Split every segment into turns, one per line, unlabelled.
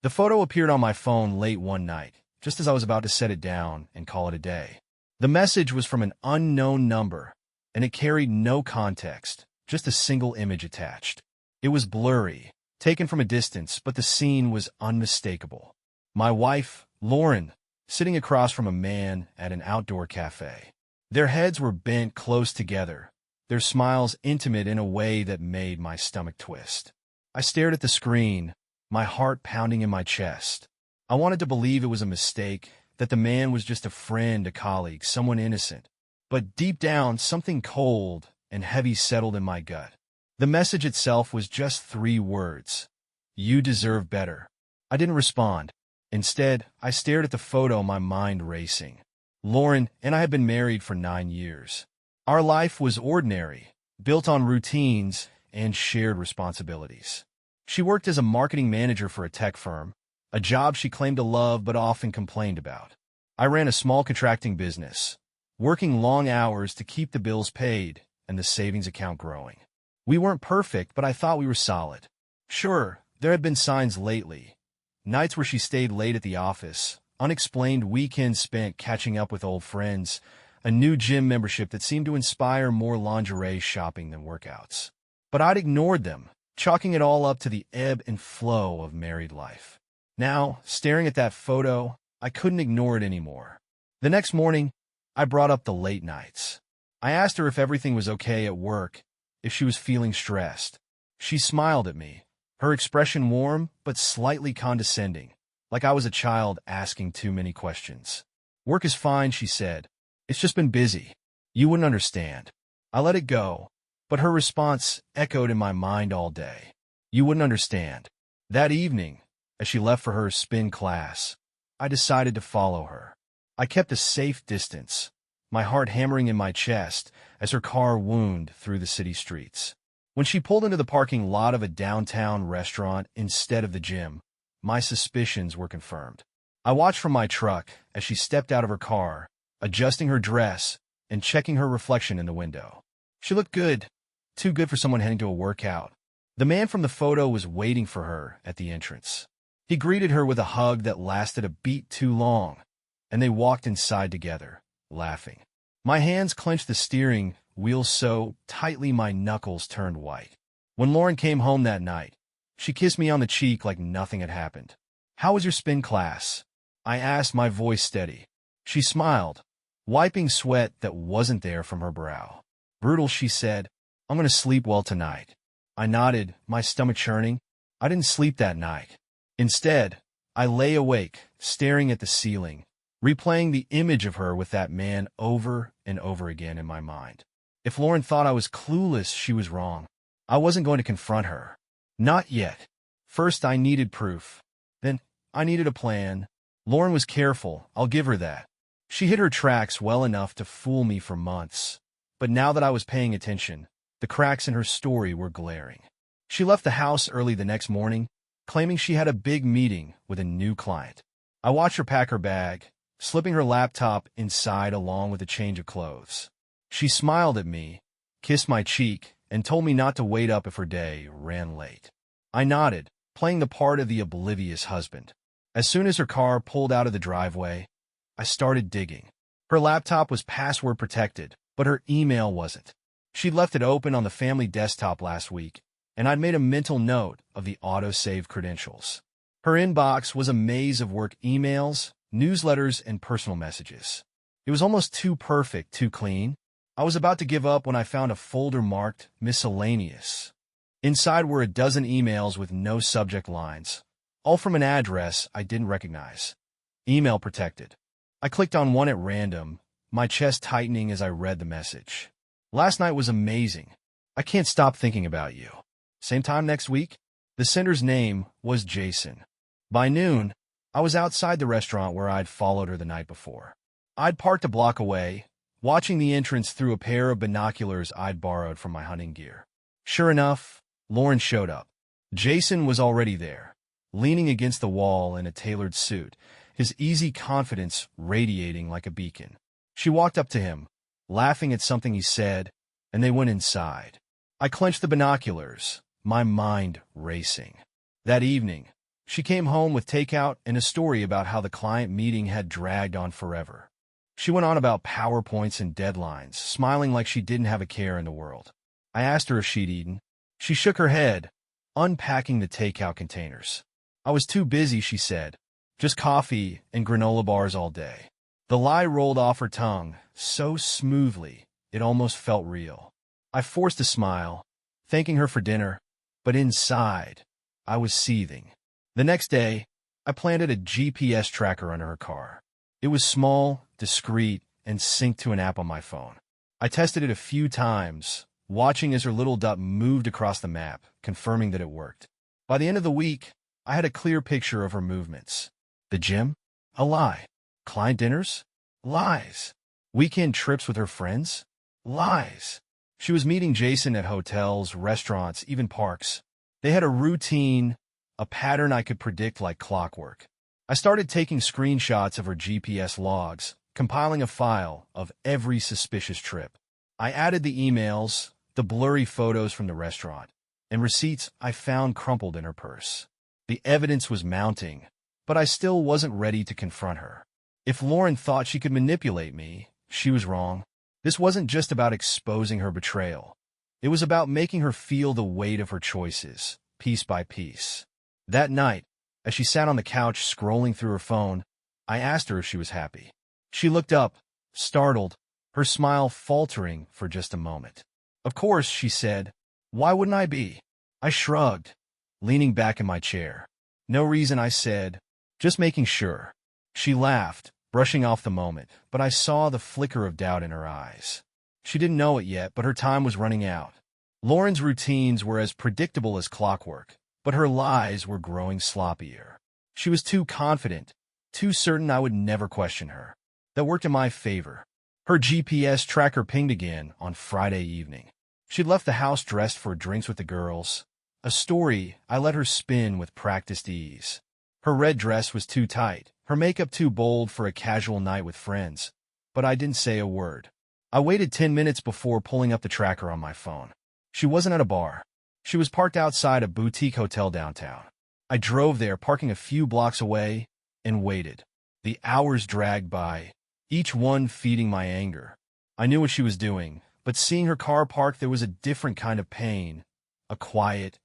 The photo appeared on my phone late one night, just as I was about to set it down and call it a day. The message was from an unknown number, and it carried no context, just a single image attached. It was blurry, taken from a distance, but the scene was unmistakable. My wife, Lauren, sitting across from a man at an outdoor cafe. Their heads were bent close together, their smiles intimate in a way that made my stomach twist. I stared at the screen, my heart pounding in my chest. I wanted to believe it was a mistake, that the man was just a friend, a colleague, someone innocent. But deep down, something cold and heavy settled in my gut. The message itself was just 3 words. You deserve better. I didn't respond. Instead, I stared at the photo, my mind racing. Lauren and I had been married for 9 years. Our life was ordinary, built on routines and shared responsibilities. She worked as a marketing manager for a tech firm, a job she claimed to love but often complained about. I ran a small contracting business, working long hours to keep the bills paid and the savings account growing. We weren't perfect, but I thought we were solid. Sure, there had been signs lately. Nights where she stayed late at the office, unexplained weekends spent catching up with old friends, a new gym membership that seemed to inspire more lingerie shopping than workouts. But I'd ignored them, chalking it all up to the ebb and flow of married life. Now, staring at that photo, I couldn't ignore it anymore. The next morning, I brought up the late nights. I asked her if everything was okay at work, if she was feeling stressed. She smiled at me, her expression warm but slightly condescending, like I was a child asking too many questions. Work is fine, she said. It's just been busy. You wouldn't understand. I let it go, but her response echoed in my mind all day. You wouldn't understand. That evening, as she left for her spin class, I decided to follow her. I kept a safe distance, my heart hammering in my chest as her car wound through the city streets. When she pulled into the parking lot of a downtown restaurant instead of the gym, my suspicions were confirmed. I watched from my truck as she stepped out of her car, adjusting her dress and checking her reflection in the window. She looked good, too good for someone heading to a workout. The man from the photo was waiting for her at the entrance. He greeted her with a hug that lasted a beat too long, and they walked inside together, laughing. My hands clenched the steering wheel so tightly my knuckles turned white. When Lauren came home that night, she kissed me on the cheek like nothing had happened. How was your spin class? I asked, my voice steady. She smiled, wiping sweat that wasn't there from her brow. Brutal, she said. I'm going to sleep well tonight. I nodded, my stomach churning. I didn't sleep that night. Instead, I lay awake, staring at the ceiling, replaying the image of her with that man over and over again in my mind. If Lauren thought I was clueless, she was wrong. I wasn't going to confront her. Not yet. First, I needed proof. Then, I needed a plan. Lauren was careful, I'll give her that. She hid her tracks well enough to fool me for months. But now that I was paying attention, the cracks in her story were glaring. She left the house early the next morning, claiming she had a big meeting with a new client. I watched her pack her bag, slipping her laptop inside along with a change of clothes. She smiled at me, kissed my cheek, and told me not to wait up if her day ran late. I nodded, playing the part of the oblivious husband. As soon as her car pulled out of the driveway, I started digging. Her laptop was password protected, but her email wasn't. She'd left it open on the family desktop last week, and I'd made a mental note of the auto-save credentials. Her inbox was a maze of work emails, newsletters, and personal messages. It was almost too perfect, too clean. I was about to give up when I found a folder marked miscellaneous. Inside were a dozen emails with no subject lines, all from an address I didn't recognize. Email protected. I clicked on one at random, my chest tightening as I read the message. Last night was amazing. I can't stop thinking about you. Same time next week? The sender's name was Jason. By noon, I was outside the restaurant where I'd followed her the night before. I'd parked a block away, watching the entrance through a pair of binoculars I'd borrowed from my hunting gear. Sure enough, Lauren showed up. Jason was already there, leaning against the wall in a tailored suit, his easy confidence radiating like a beacon. She walked up to him, laughing at something he said, and they went inside. I clenched the binoculars, my mind racing. That evening, She came home with takeout and a story about how the client meeting had dragged on forever. She went on about PowerPoints and deadlines, smiling like she didn't have a care in the world. I asked her if she'd eaten. She shook her head, unpacking the takeout containers. I was too busy, she said. Just coffee and granola bars all day. The lie rolled off her tongue so smoothly it almost felt real. I forced a smile, thanking her for dinner, but inside, I was seething. The next day, I planted a GPS tracker under her car. It was small, discreet, and synced to an app on my phone. I tested it a few times, watching as her little dot moved across the map, confirming that it worked. By the end of the week, I had a clear picture of her movements. The gym? A lie. Client dinners? Lies. Weekend trips with her friends? Lies. She was meeting Jason at hotels, restaurants, even parks. They had a routine, a pattern I could predict like clockwork. I started taking screenshots of her GPS logs, compiling a file of every suspicious trip. I added the emails, the blurry photos from the restaurant, and receipts I found crumpled in her purse. The evidence was mounting, but I still wasn't ready to confront her. If Lauren thought she could manipulate me, she was wrong. This wasn't just about exposing her betrayal. It was about making her feel the weight of her choices, piece by piece. That night, as she sat on the couch scrolling through her phone, I asked her if she was happy. She looked up, startled, her smile faltering for just a moment. Of course, she said. Why wouldn't I be? I shrugged, leaning back in my chair. No reason, I said. Just making sure. She laughed, brushing off the moment, but I saw the flicker of doubt in her eyes. She didn't know it yet, but her time was running out. Lauren's routines were as predictable as clockwork, but her lies were growing sloppier. She was too confident, too certain I would never question her. That worked in my favor. Her GPS tracker pinged again on Friday evening. She'd left the house dressed for drinks with the girls, a story I let her spin with practiced ease. Her red dress was too tight, her makeup too bold for a casual night with friends, but I didn't say a word. I waited 10 minutes before pulling up the tracker on my phone. She wasn't at a bar. She was parked outside a boutique hotel downtown. I drove there, parking a few blocks away, and waited. The hours dragged by, each one feeding my anger. I knew what she was doing, but seeing her car parked, there was a different kind of pain, a quiet,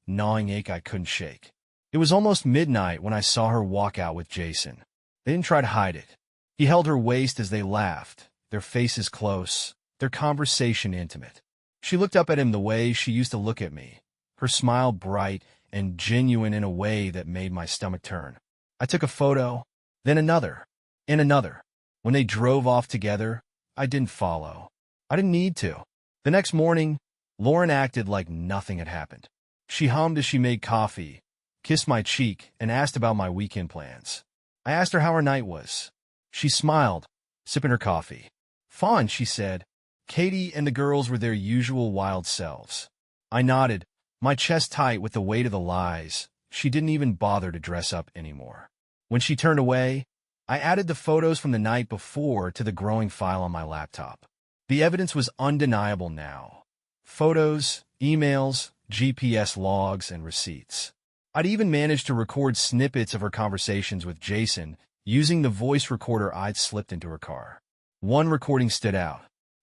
gnawing ache I couldn't shake. It was almost midnight when I saw her walk out with Jason. They didn't try to hide it. He held her waist as they laughed, their faces close, their conversation intimate. She looked up at him the way she used to look at me, her smile bright and genuine in a way that made my stomach turn. I took a photo, then another, and another. When they drove off together, I didn't follow. I didn't need to. The next morning, Lauren acted like nothing had happened. She hummed as she made coffee, kissed my cheek, and asked about my weekend plans. I asked her how her night was. She smiled, sipping her coffee. Fun, she said. Katie and the girls were their usual wild selves. I nodded, my chest tight with the weight of the lies. She didn't even bother to dress up anymore. When she turned away, I added the photos from the night before to the growing file on my laptop. The evidence was undeniable now. Photos, emails, GPS logs, and receipts. I'd even managed to record snippets of her conversations with Jason using the voice recorder I'd slipped into her car. One recording stood out.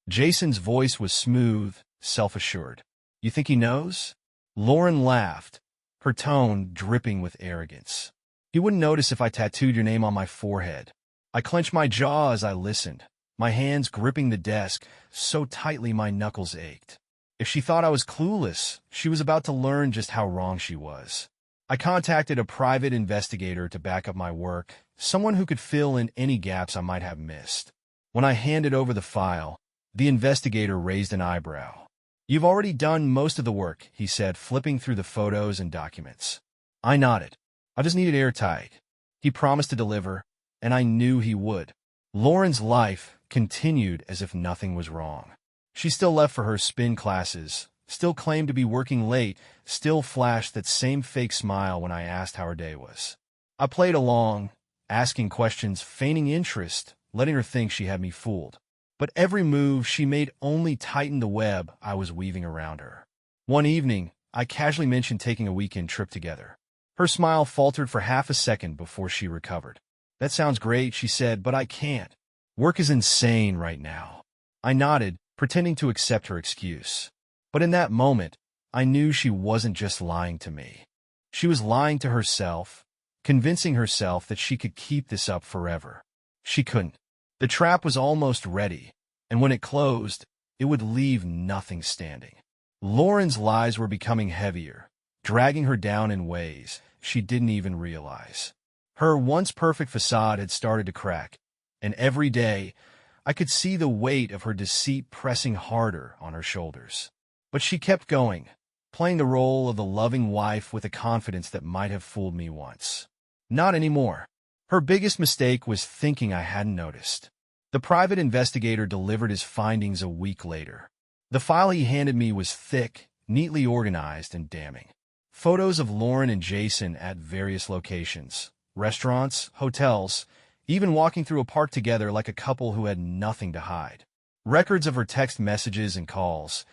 Jason's voice was smooth, self-assured. You think he knows? Lauren laughed, her tone dripping with arrogance. He wouldn't notice if I tattooed your name on my forehead. I clenched my jaw as I listened, my hands gripping the desk so tightly my knuckles ached. If she thought I was clueless, she was about to learn just how wrong she was. I contacted a private investigator to back up my work, someone who could fill in any gaps I might have missed. When I handed over the file, the investigator raised an eyebrow. You've already done most of the work, he said, flipping through the photos and documents. I nodded. I just needed airtight. He promised to deliver, and I knew he would. Lauren's life continued as if nothing was wrong. She still left for her spin classes, still claimed to be working late, still flashed that same fake smile when I asked how her day was. I played along, asking questions, feigning interest, letting her think she had me fooled. But every move she made only tightened the web I was weaving around her. One evening, I casually mentioned taking a weekend trip together. Her smile faltered for half a second before she recovered. "That sounds great," she said, "but I can't. Work is insane right now." I nodded, pretending to accept her excuse. But in that moment, I knew she wasn't just lying to me. She was lying to herself, convincing herself that she could keep this up forever. She couldn't. The trap was almost ready, and when it closed, it would leave nothing standing. Lauren's lies were becoming heavier, dragging her down in ways she didn't even realize. Her once perfect facade had started to crack, and every day, I could see the weight of her deceit pressing harder on her shoulders. But she kept going, playing the role of the loving wife with a confidence that might have fooled me once. Not anymore. Her biggest mistake was thinking I hadn't noticed. The private investigator delivered his findings a week later. The file he handed me was thick, neatly organized, and damning. Photos of Lauren and Jason at various locations, restaurants, hotels, even walking through a park together like a couple who had nothing to hide. Records of her text messages and calls,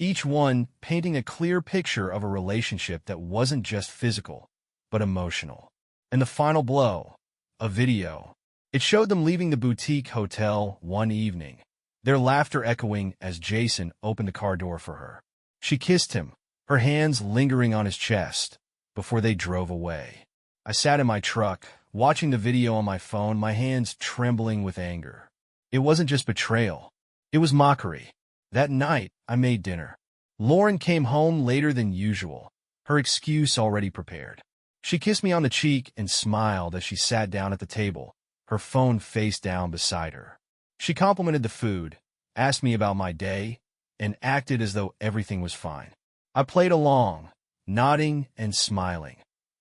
each one painting a clear picture of a relationship that wasn't just physical, but emotional. And the final blow, a video. It showed them leaving the boutique hotel one evening, their laughter echoing as Jason opened the car door for her. She kissed him, her hands lingering on his chest, before they drove away. I sat in my truck, watching the video on my phone, my hands trembling with anger. It wasn't just betrayal. It was mockery. That night, I made dinner. Lauren came home later than usual, her excuse already prepared. She kissed me on the cheek and smiled as she sat down at the table, her phone face down beside her. She complimented the food, asked me about my day, and acted as though everything was fine. I played along, nodding and smiling,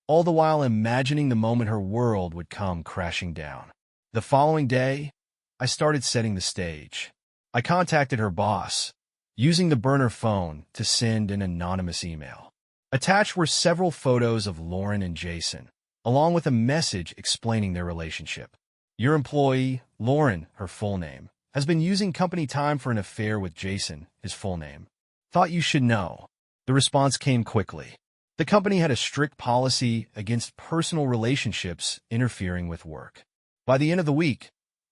all the while imagining the moment her world would come crashing down. The following day, I started setting the stage. I contacted her boss, using the burner phone to send an anonymous email. Attached were several photos of Lauren and Jason, along with a message explaining their relationship. "Your employee, Lauren," her full name, "has been using company time for an affair with Jason," his full name. "Thought you should know." The response came quickly. The company had a strict policy against personal relationships interfering with work. By the end of the week,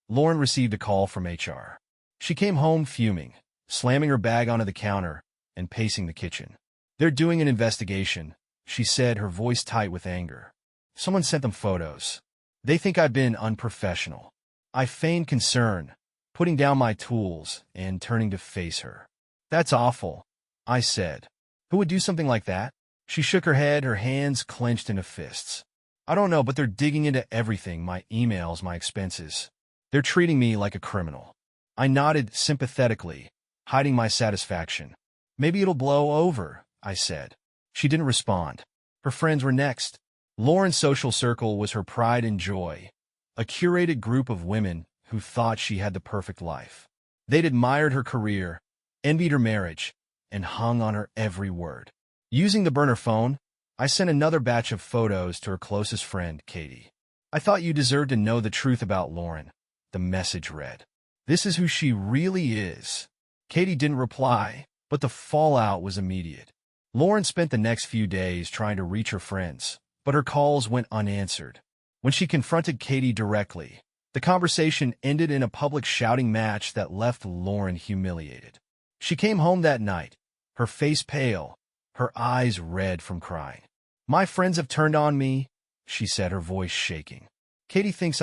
Lauren received a call from HR. She came home fuming, slamming her bag onto the counter and pacing the kitchen. "They're doing an investigation," she said, her voice tight with anger. "Someone sent them photos. They think I've been unprofessional." I feigned concern, putting down my tools and turning to face her. "That's awful," I said. "Who would do something like that?" She shook her head, her hands clenched into fists. "I don't know, but they're digging into everything, my emails, my expenses. They're treating me like a criminal." I nodded sympathetically, hiding my satisfaction. "Maybe it'll blow over," I said. She didn't respond. Her friends were next. Lauren's social circle was her pride and joy, a curated group of women who thought she had the perfect life. They'd admired her career, envied her marriage, and hung on her every word. Using the burner phone, I sent another batch of photos to her closest friend, Katie. "I thought you deserved to know the truth about Lauren," the message read. "This is who she really is." Katie didn't reply, but the fallout was immediate. Lauren spent the next few days trying to reach her friends, but her calls went unanswered. When she confronted Katie directly, the conversation ended in a public shouting match that left Lauren humiliated. She came home that night, her face pale, her eyes red from crying. "My friends have turned on me," she said, her voice shaking. "Katie thinks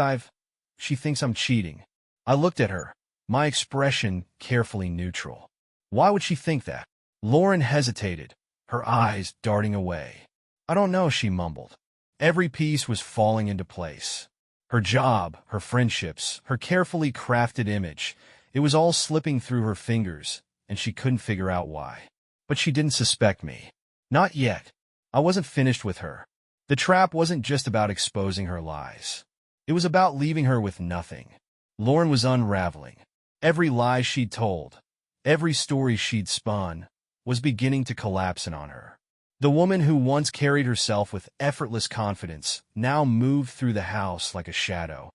she thinks I'm cheating." I looked at her, my expression carefully neutral. Why would she think that? Lauren hesitated, her eyes darting away. "I don't know," she mumbled. Every piece was falling into place. Her job, her friendships, her carefully crafted image. It was all slipping through her fingers, and she couldn't figure out why. But she didn't suspect me. Not yet. I wasn't finished with her. The trap wasn't just about exposing her lies. It was about leaving her with nothing. Lauren was unraveling. Every lie she'd told, every story she'd spun, was beginning to collapse in on her. The woman who once carried herself with effortless confidence now moved through the house like a shadow,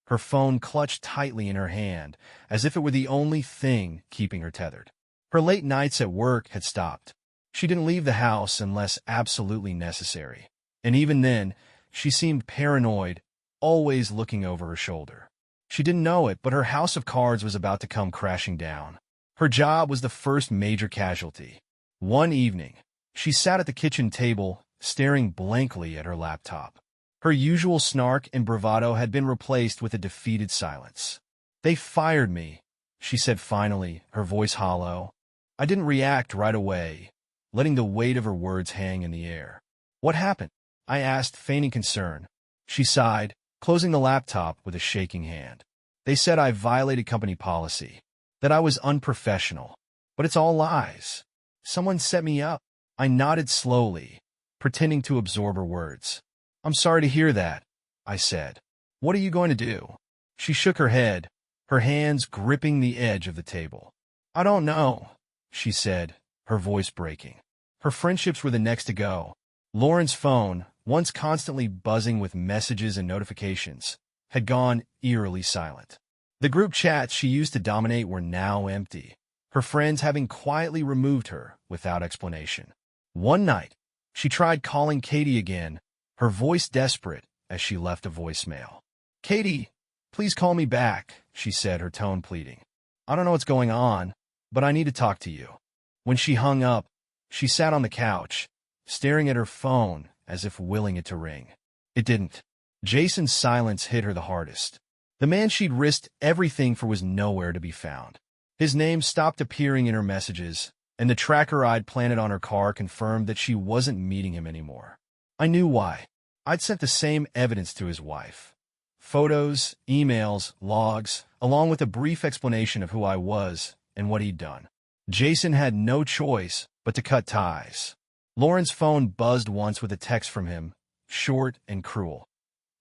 her phone clutched tightly in her hand, as if it were the only thing keeping her tethered. Her late nights at work had stopped. She didn't leave the house unless absolutely necessary. And even then, she seemed paranoid, always looking over her shoulder. She didn't know it, but her house of cards was about to come crashing down. Her job was the first major casualty. One evening, she sat at the kitchen table, staring blankly at her laptop. Her usual snark and bravado had been replaced with a defeated silence. "They fired me," she said finally, her voice hollow. I didn't react right away, letting the weight of her words hang in the air. "What happened?" I asked, feigning concern. She sighed, closing the laptop with a shaking hand. "They said I violated company policy, that I was unprofessional. But it's all lies. Someone set me up." I nodded slowly, pretending to absorb her words. "I'm sorry to hear that," I said. "What are you going to do?" She shook her head, her hands gripping the edge of the table. "I don't know," she said, her voice breaking. Her friendships were the next to go. Lauren's phone, once constantly buzzing with messages and notifications, had gone eerily silent. The group chats she used to dominate were now empty, her friends having quietly removed her without explanation. One night, she tried calling Katie again, her voice desperate as she left a voicemail. "Katie, please call me back," she said, her tone pleading. "I don't know what's going on, but I need to talk to you." When she hung up, she sat on the couch, staring at her phone as if willing it to ring. It didn't. Jason's silence hit her the hardest. The man she'd risked everything for was nowhere to be found. His name stopped appearing in her messages, and the tracker I'd planted on her car confirmed that she wasn't meeting him anymore. I knew why. I'd sent the same evidence to his wife. Photos, emails, logs, along with a brief explanation of who I was and what he'd done. Jason had no choice but to cut ties. Lauren's phone buzzed once with a text from him, short and cruel.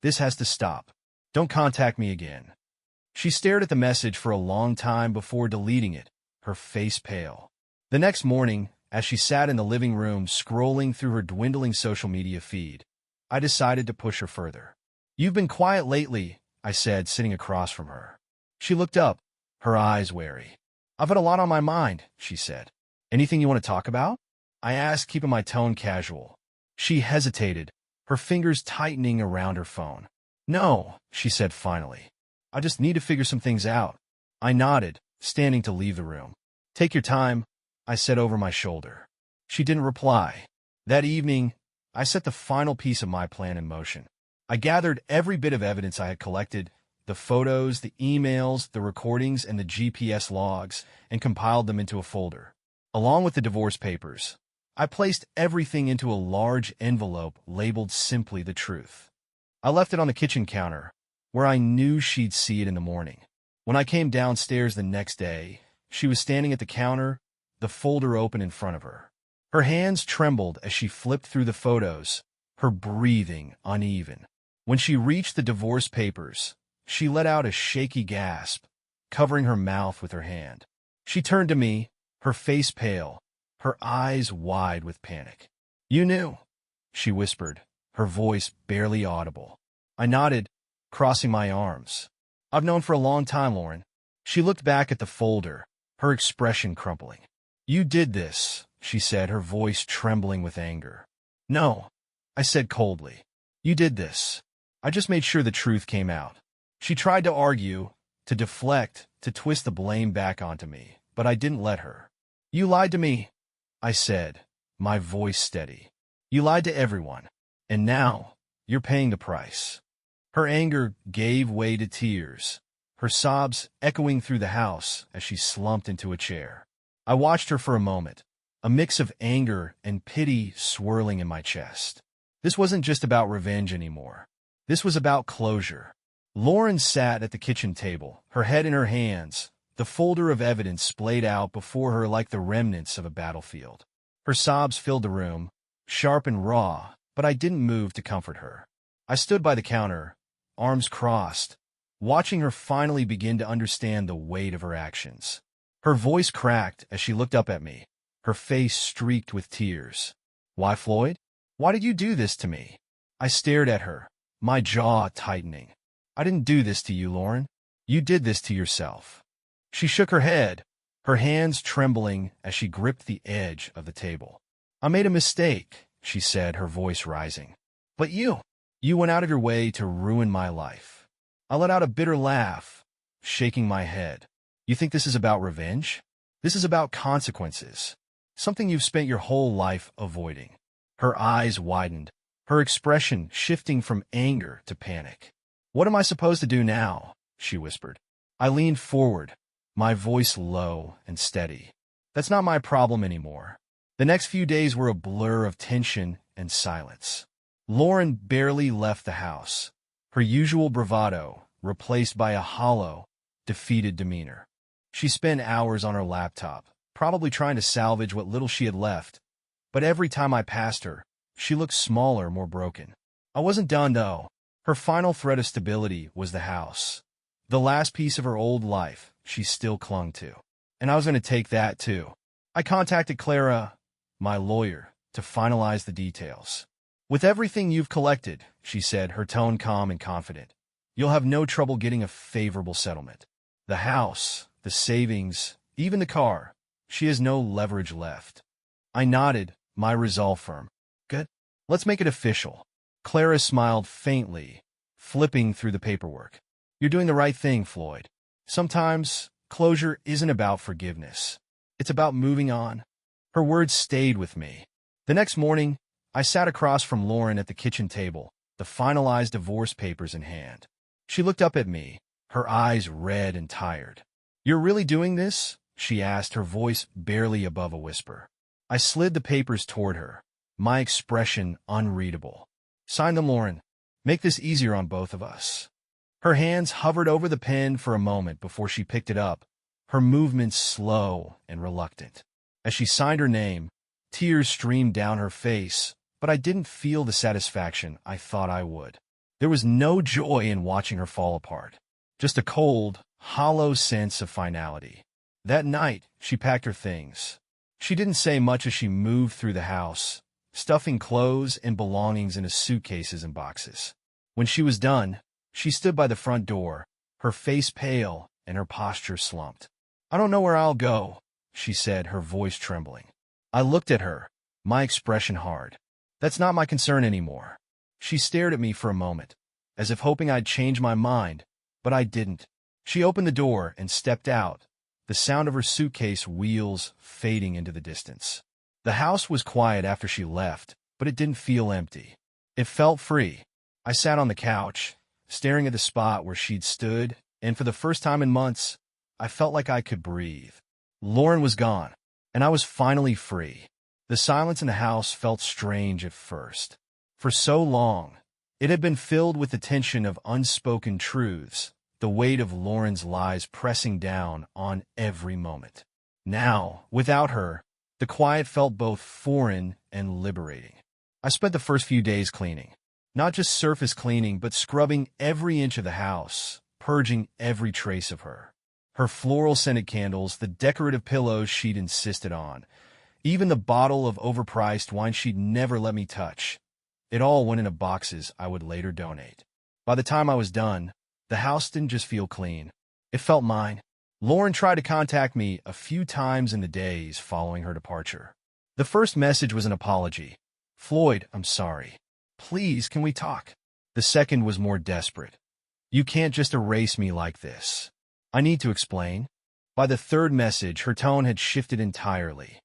"This has to stop. Don't contact me again." She stared at the message for a long time before deleting it, her face pale. The next morning, as she sat in the living room scrolling through her dwindling social media feed, I decided to push her further. "You've been quiet lately," I said, sitting across from her. She looked up, her eyes wary. "I've had a lot on my mind," she said. "Anything you want to talk about?" I asked, keeping my tone casual. She hesitated, her fingers tightening around her phone. "No," she said finally. "I just need to figure some things out." I nodded, standing to leave the room. "Take your time," I said over my shoulder. She didn't reply. That evening, I set the final piece of my plan in motion. I gathered every bit of evidence I had collected, the photos, the emails, the recordings, and the GPS logs, and compiled them into a folder. Along with the divorce papers, I placed everything into a large envelope labeled simply "The Truth." I left it on the kitchen counter, where I knew she'd see it in the morning. When I came downstairs the next day, she was standing at the counter, the folder open in front of her. Her hands trembled as she flipped through the photos, her breathing uneven. When she reached the divorce papers, she let out a shaky gasp, covering her mouth with her hand. She turned to me, her face pale, her eyes wide with panic. "You knew," she whispered, her voice barely audible. I nodded, crossing my arms. "I've known for a long time, Lauren." She looked back at the folder, her expression crumpling. "You did this," she said, her voice trembling with anger. "No," I said coldly. "You did this. I just made sure the truth came out." She tried to argue, to deflect, to twist the blame back onto me, but I didn't let her. "You lied to me," I said, my voice steady. "You lied to everyone, and now you're paying the price." Her anger gave way to tears, her sobs echoing through the house as she slumped into a chair. I watched her for a moment, a mix of anger and pity swirling in my chest. This wasn't just about revenge anymore. This was about closure. Lauren sat at the kitchen table, her head in her hands, the folder of evidence splayed out before her like the remnants of a battlefield. Her sobs filled the room, sharp and raw, but I didn't move to comfort her. I stood by the counter, arms crossed, watching her finally begin to understand the weight of her actions. Her voice cracked as she looked up at me, her face streaked with tears. "Why, Floyd? Why did you do this to me?" I stared at her, my jaw tightening. "I didn't do this to you, Lauren. You did this to yourself." She shook her head, her hands trembling as she gripped the edge of the table. "I made a mistake," she said, her voice rising. But you went out of your way to ruin my life. I let out a bitter laugh, shaking my head. You think this is about revenge? This is about consequences. Something you've spent your whole life avoiding. Her eyes widened, her expression shifting from anger to panic. What am I supposed to do now? She whispered. I leaned forward, my voice low and steady. That's not my problem anymore. The next few days were a blur of tension and silence. Lauren barely left the house, her usual bravado replaced by a hollow, defeated demeanor. She spent hours on her laptop, probably trying to salvage what little she had left, but every time I passed her, she looked smaller, more broken. I wasn't done, though. Her final thread of stability was the house. The last piece of her old life she still clung to. And I was going to take that, too. I contacted Clara, my lawyer, to finalize the details. With everything you've collected, she said, her tone calm and confident, you'll have no trouble getting a favorable settlement. The house, the savings, even the car. She has no leverage left. I nodded, my resolve firm. Good. Let's make it official. Clara smiled faintly, flipping through the paperwork. You're doing the right thing, Floyd. Sometimes, closure isn't about forgiveness. It's about moving on. Her words stayed with me. The next morning, I sat across from Lauren at the kitchen table, the finalized divorce papers in hand. She looked up at me, her eyes red and tired. You're really doing this? She asked, her voice barely above a whisper. I slid the papers toward her, my expression unreadable. Sign them, Lauren. Make this easier on both of us. Her hands hovered over the pen for a moment before she picked it up, her movements slow and reluctant. As she signed her name, tears streamed down her face, but I didn't feel the satisfaction I thought I would. There was no joy in watching her fall apart, just a cold, hollow sense of finality. That night, she packed her things. She didn't say much as she moved through the house, stuffing clothes and belongings into suitcases and boxes. When she was done, she stood by the front door, her face pale and her posture slumped. I don't know where I'll go, she said, her voice trembling. I looked at her, my expression hard. That's not my concern anymore. She stared at me for a moment, as if hoping I'd change my mind, but I didn't. She opened the door and stepped out, the sound of her suitcase wheels fading into the distance. The house was quiet after she left, but it didn't feel empty. It felt free. I sat on the couch, staring at the spot where she'd stood, and for the first time in months, I felt like I could breathe. Lauren was gone, and I was finally free. The silence in the house felt strange at first. For so long, it had been filled with the tension of unspoken truths, the weight of Lauren's lies pressing down on every moment. Now, without her, the quiet felt both foreign and liberating. I spent the first few days cleaning. Not just surface cleaning, but scrubbing every inch of the house, purging every trace of her. Her floral-scented candles, the decorative pillows she'd insisted on, even the bottle of overpriced wine she'd never let me touch. It all went into boxes I would later donate. By the time I was done, the house didn't just feel clean. It felt mine. Lauren tried to contact me a few times in the days following her departure. The first message was an apology. Floyd, I'm sorry. Please, can we talk? The second was more desperate. You can't just erase me like this. I need to explain. By the third message, her tone had shifted entirely.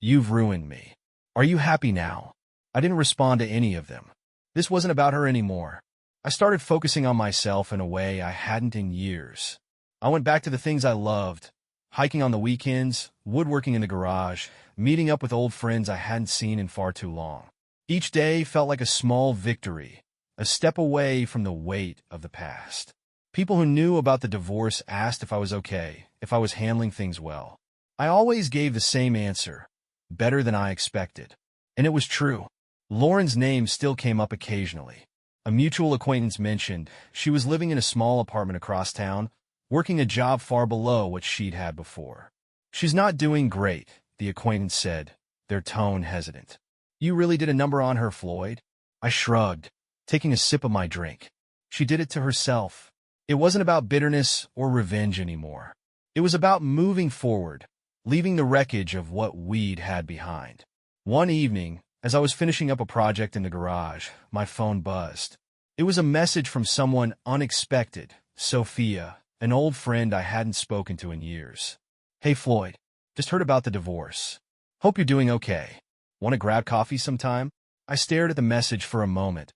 You've ruined me. Are you happy now? I didn't respond to any of them. This wasn't about her anymore. I started focusing on myself in a way I hadn't in years. I went back to the things I loved, hiking on the weekends, woodworking in the garage, meeting up with old friends I hadn't seen in far too long. Each day felt like a small victory, a step away from the weight of the past. People who knew about the divorce asked if I was okay, if I was handling things well. I always gave the same answer, better than I expected. And it was true. Lauren's name still came up occasionally. A mutual acquaintance mentioned she was living in a small apartment across town, working a job far below what she'd had before. She's not doing great, the acquaintance said, their tone hesitant. You really did a number on her, Floyd? I shrugged, taking a sip of my drink. She did it to herself. It wasn't about bitterness or revenge anymore. It was about moving forward, leaving the wreckage of what we'd had behind. One evening, As I was finishing up a project in the garage, my phone buzzed. It was a message from someone unexpected, Sophia, an old friend I hadn't spoken to in years. "Hey Floyd, just heard about the divorce. Hope you're doing okay. Want to grab coffee sometime?" I stared at the message for a moment,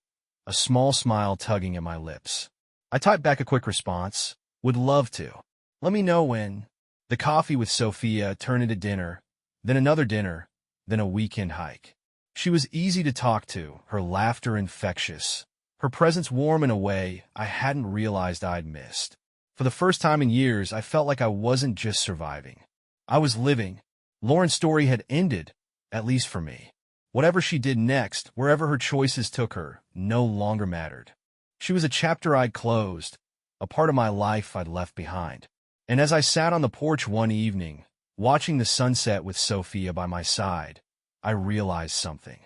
a small smile tugging at my lips. I typed back a quick response. "Would love to. Let me know when." The coffee with Sophia turned into dinner, then another dinner, then a weekend hike. She was easy to talk to, her laughter infectious, her presence warm in a way I hadn't realized I'd missed. For the first time in years, I felt like I wasn't just surviving. I was living. Lauren's story had ended, at least for me. Whatever she did next, wherever her choices took her, no longer mattered. She was a chapter I'd closed, a part of my life I'd left behind. And as I sat on the porch one evening, watching the sunset with Sophia by my side, I realized something.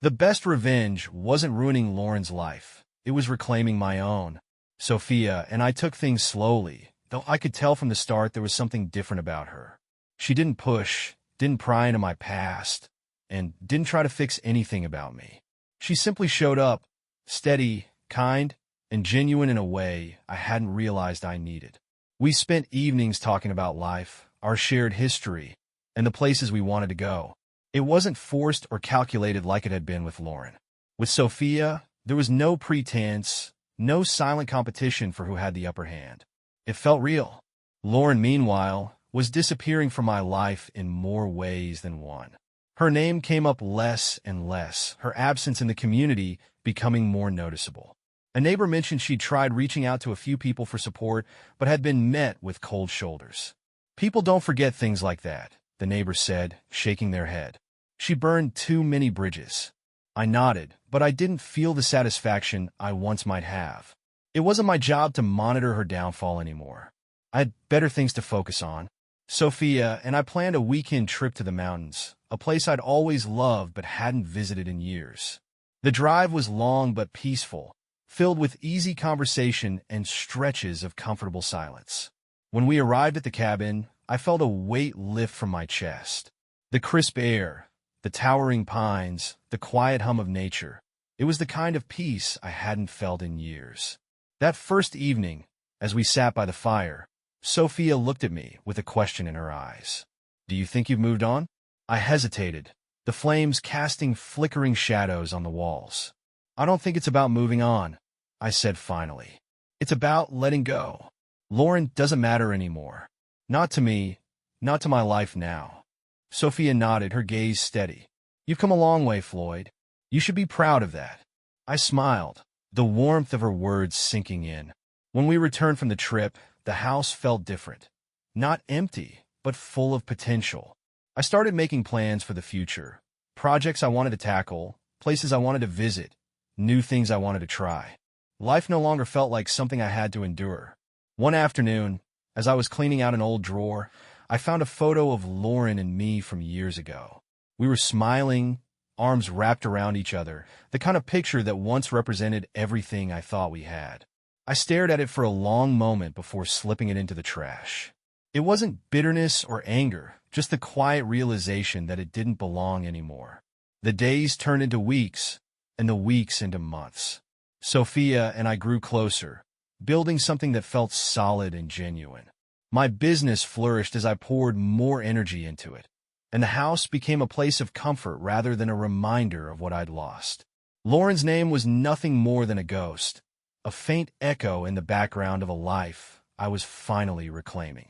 The best revenge wasn't ruining Lauren's life. It was reclaiming my own. Sophia and I took things slowly, though I could tell from the start there was something different about her. She didn't push, didn't pry into my past, and didn't try to fix anything about me. She simply showed up, steady, kind, and genuine in a way I hadn't realized I needed. We spent evenings talking about life, our shared history, and the places we wanted to go. It wasn't forced or calculated like it had been with Lauren. With Sophia, there was no pretense, no silent competition for who had the upper hand. It felt real. Lauren, meanwhile, was disappearing from my life in more ways than one. Her name came up less and less, her absence in the community becoming more noticeable. A neighbor mentioned she'd tried reaching out to a few people for support, but had been met with cold shoulders. "People don't forget things like that," the neighbor said, shaking their head. "She burned too many bridges." I nodded, but I didn't feel the satisfaction I once might have. It wasn't my job to monitor her downfall anymore. I had better things to focus on. Sophia and I planned a weekend trip to the mountains, a place I'd always loved but hadn't visited in years. The drive was long but peaceful, filled with easy conversation and stretches of comfortable silence. When we arrived at the cabin, I felt a weight lift from my chest. The crisp air, the towering pines, the quiet hum of nature. It was the kind of peace I hadn't felt in years. That first evening, as we sat by the fire, Sophia looked at me with a question in her eyes. "Do you think you've moved on?" I hesitated, the flames casting flickering shadows on the walls. "I don't think it's about moving on," I said finally. "It's about letting go. Lauren doesn't matter anymore. Not to me, not to my life now." Sophia nodded, her gaze steady. "You've come a long way, Floyd. You should be proud of that." I smiled, the warmth of her words sinking in. When we returned from the trip, the house felt different. Not empty, but full of potential. I started making plans for the future. Projects I wanted to tackle, places I wanted to visit, new things I wanted to try. Life no longer felt like something I had to endure. One afternoon, as I was cleaning out an old drawer, I found a photo of Lauren and me from years ago. We were smiling, arms wrapped around each other, the kind of picture that once represented everything I thought we had. I stared at it for a long moment before slipping it into the trash. It wasn't bitterness or anger, just the quiet realization that it didn't belong anymore. The days turned into weeks, and the weeks into months. Sophia and I grew closer, building something that felt solid and genuine. My business flourished as I poured more energy into it, and the house became a place of comfort rather than a reminder of what I'd lost. Lauren's name was nothing more than a ghost, a faint echo in the background of a life I was finally reclaiming.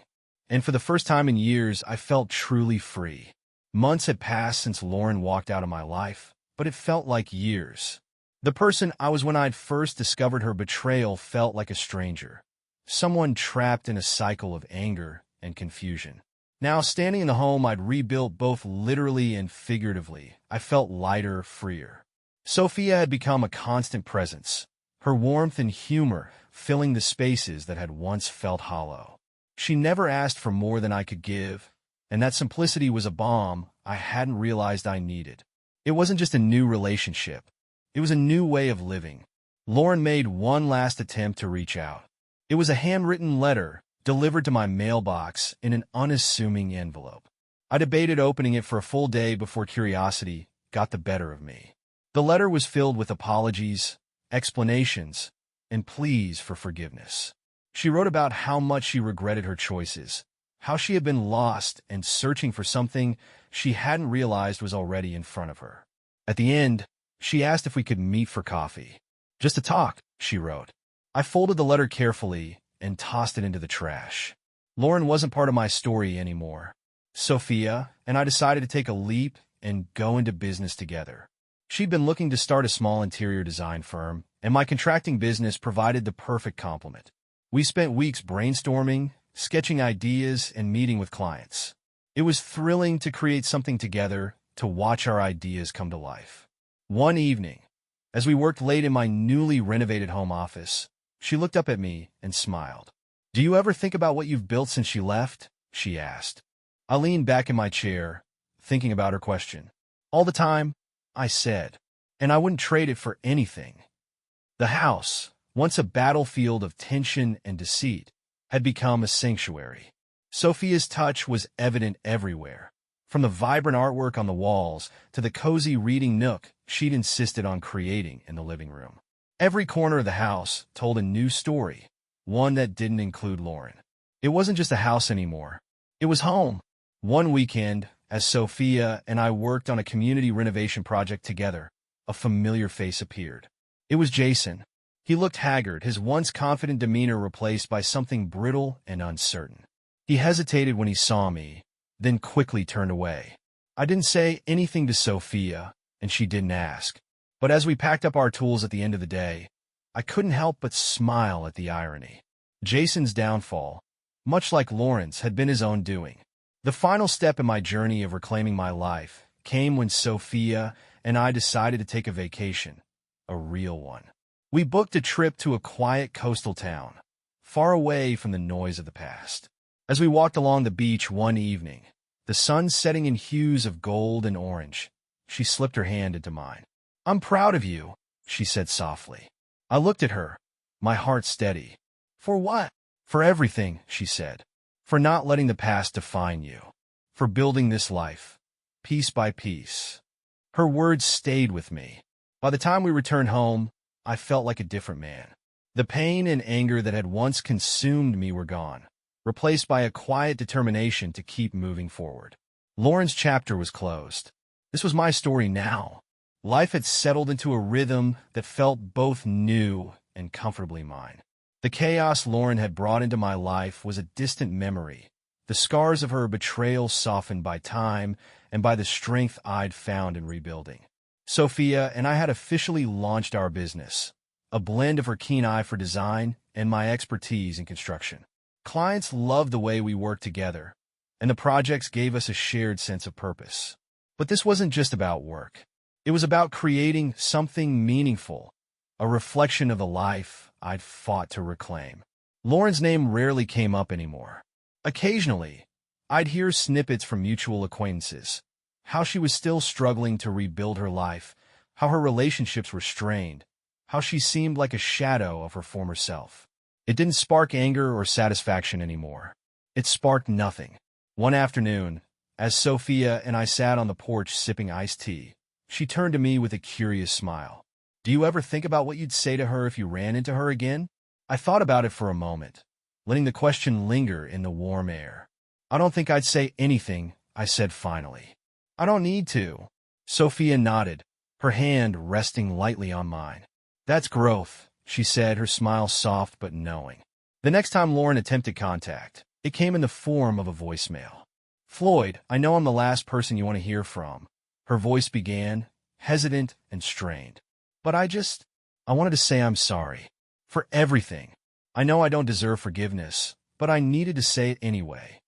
And for the first time in years, I felt truly free. Months had passed since Lauren walked out of my life, but it felt like years. The person I was when I'd first discovered her betrayal felt like a stranger, someone trapped in a cycle of anger and confusion. Now, standing in the home I'd rebuilt both literally and figuratively, I felt lighter, freer. Sophia had become a constant presence, her warmth and humor filling the spaces that had once felt hollow. She never asked for more than I could give, and that simplicity was a balm I hadn't realized I needed. It wasn't just a new relationship. It was a new way of living. Lauren made one last attempt to reach out. It was a handwritten letter delivered to my mailbox in an unassuming envelope. I debated opening it for a full day before curiosity got the better of me. The letter was filled with apologies, explanations, and pleas for forgiveness. She wrote about how much she regretted her choices, how she had been lost and searching for something she hadn't realized was already in front of her. At the end, she asked if we could meet for coffee. "Just to talk," she wrote. I folded the letter carefully and tossed it into the trash. Lauren wasn't part of my story anymore. Sophia and I decided to take a leap and go into business together. She'd been looking to start a small interior design firm, and my contracting business provided the perfect complement. We spent weeks brainstorming, sketching ideas, and meeting with clients. It was thrilling to create something together, to watch our ideas come to life. One evening, as we worked late in my newly renovated home office, she looked up at me and smiled. "Do you ever think about what you've built since you left?" she asked. I leaned back in my chair, thinking about her question. "All the time," I said, "and I wouldn't trade it for anything." The house, once a battlefield of tension and deceit, had become a sanctuary. Sophia's touch was evident everywhere. From the vibrant artwork on the walls to the cozy reading nook she'd insisted on creating in the living room. Every corner of the house told a new story, one that didn't include Lauren. It wasn't just a house anymore. It was home. One weekend, as Sophia and I worked on a community renovation project together, a familiar face appeared. It was Jason. He looked haggard, his once confident demeanor replaced by something brittle and uncertain. He hesitated when he saw me, then quickly turned away. I didn't say anything to Sophia, and she didn't ask. But as we packed up our tools at the end of the day, I couldn't help but smile at the irony. Jason's downfall, much like Lauren's, had been his own doing. The final step in my journey of reclaiming my life came when Sophia and I decided to take a vacation, a real one. We booked a trip to a quiet coastal town, far away from the noise of the past. As we walked along the beach one evening, the sun setting in hues of gold and orange, she slipped her hand into mine. "I'm proud of you," she said softly. I looked at her, my heart steady. "For what?" "For everything," she said. "For not letting the past define you. For building this life, piece by piece." Her words stayed with me. By the time we returned home, I felt like a different man. The pain and anger that had once consumed me were gone, replaced by a quiet determination to keep moving forward. Lauren's chapter was closed. This was my story now. Life had settled into a rhythm that felt both new and comfortably mine. The chaos Lauren had brought into my life was a distant memory, the scars of her betrayal softened by time and by the strength I'd found in rebuilding. Sophia and I had officially launched our business, a blend of her keen eye for design and my expertise in construction. Clients loved the way we worked together, and the projects gave us a shared sense of purpose. But this wasn't just about work. It was about creating something meaningful, a reflection of the life I'd fought to reclaim. Lauren's name rarely came up anymore. Occasionally, I'd hear snippets from mutual acquaintances, how she was still struggling to rebuild her life, how her relationships were strained, how she seemed like a shadow of her former self. It didn't spark anger or satisfaction anymore. It sparked nothing. One afternoon, as Sophia and I sat on the porch sipping iced tea, she turned to me with a curious smile. "Do you ever think about what you'd say to her if you ran into her again?" I thought about it for a moment, letting the question linger in the warm air. "I don't think I'd say anything," I said finally. "I don't need to." Sophia nodded, her hand resting lightly on mine. "That's growth," she said, her smile soft but knowing. The next time Lauren attempted contact, it came in the form of a voicemail. "Floyd, I know I'm the last person you want to hear from." Her voice began, hesitant and strained. "But I wanted to say I'm sorry. For everything. I know I don't deserve forgiveness, but I needed to say it anyway."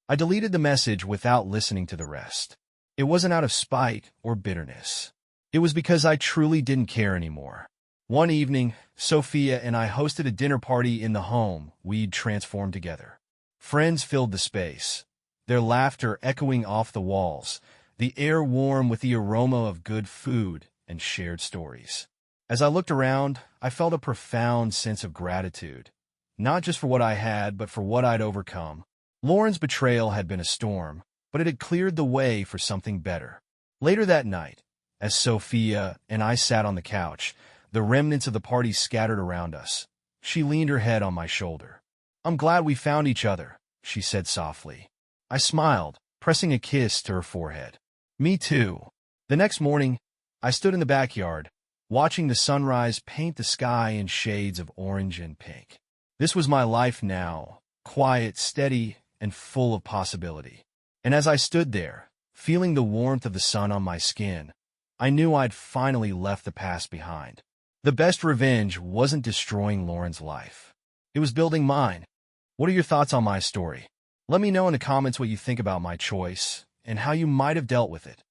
I deleted the message without listening to the rest. It wasn't out of spite or bitterness. It was because I truly didn't care anymore. One evening, Sophia and I hosted a dinner party in the home we'd transformed together. Friends filled the space, their laughter echoing off the walls, the air warm with the aroma of good food and shared stories. As I looked around, I felt a profound sense of gratitude, not just for what I had, but for what I'd overcome. Lauren's betrayal had been a storm, but it had cleared the way for something better. Later that night, As Sophia and I sat on the couch, the remnants of the party scattered around us. She leaned her head on my shoulder. "I'm glad we found each other," she said softly. I smiled, pressing a kiss to her forehead. "Me too." The next morning, I stood in the backyard, watching the sunrise paint the sky in shades of orange and pink. This was my life now, quiet, steady, and full of possibility. And as I stood there, feeling the warmth of the sun on my skin, I knew I'd finally left the past behind. The best revenge wasn't destroying Lauren's life. It was building mine. What are your thoughts on my story? Let me know in the comments what you think about my choice and how you might have dealt with it.